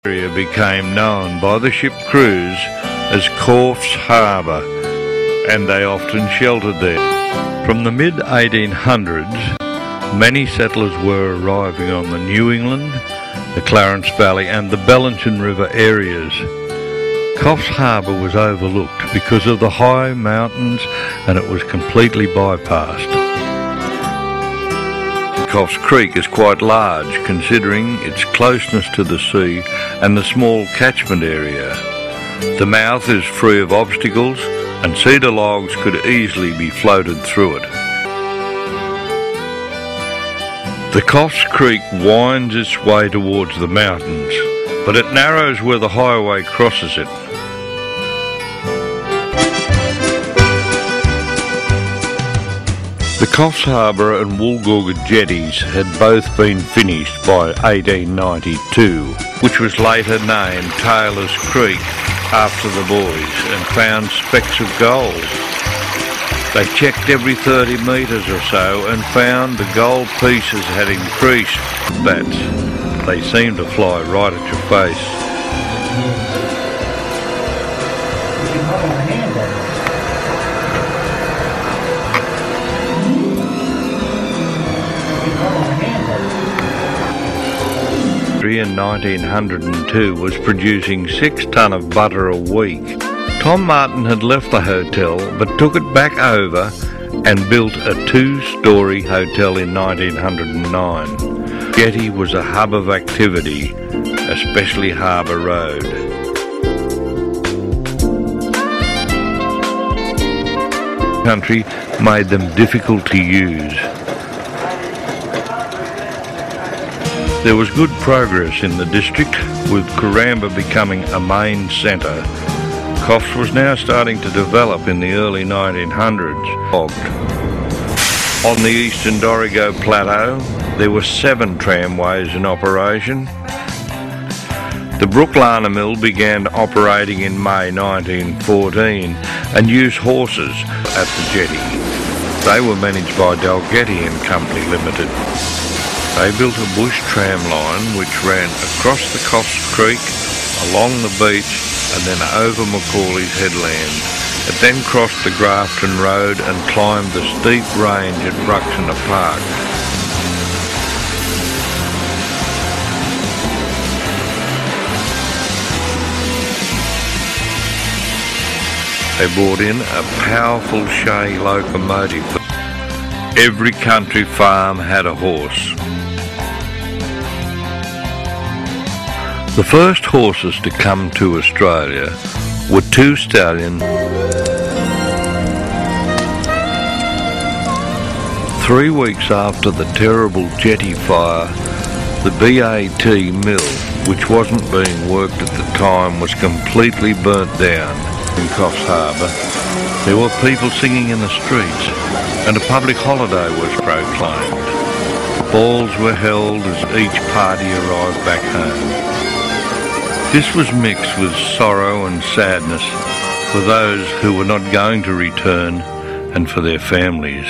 The area became known by the ship crews as Coffs Harbour, and they often sheltered there. From the mid-1800s, many settlers were arriving on the New England, the Clarence Valley and the Bellingham River areas. Coffs Harbour was overlooked because of the high mountains, and it was completely bypassed. Coffs Creek is quite large considering its closeness to the sea and the small catchment area. The mouth is free of obstacles and cedar logs could easily be floated through it. The Coffs Creek winds its way towards the mountains, but it narrows where the highway crosses it. The Coffs Harbour and Woolgoolga jetties had both been finished by 1892, which was later named Taylor's Creek after the boys, and found specks of gold. They checked every 30 metres or so and found the gold pieces had increased. Bats, they seemed to fly right at your face. 1902 was producing 6 tonne of butter a week. Tom Martin had left the hotel but took it back over and built a 2-storey hotel in 1909. Jetty was a hub of activity, especially Harbour Road. Country made them difficult to use. There was good progress in the district, with Karamba becoming a main centre. Coffs was now starting to develop in the early 1900s. On the eastern Dorrigo Plateau, there were 7 tramways in operation. The Brooklana Mill began operating in May 1914 and used horses at the jetty. They were managed by Dalgety and Company Limited. They built a bush tram line which ran across the Coffs Creek, along the beach and then over Macaulay's headland. It then crossed the Grafton Road and climbed the steep range at Bruxner Park. They brought in a powerful Shay locomotive. Every country farm had a horse. The first horses to come to Australia were 2 stallions. 3 weeks after the terrible jetty fire, the BAT mill, which wasn't being worked at the time, was completely burnt down. In Coffs Harbour, there were people singing in the streets, and a public holiday was proclaimed. Balls were held as each party arrived back home. This was mixed with sorrow and sadness for those who were not going to return and for their families.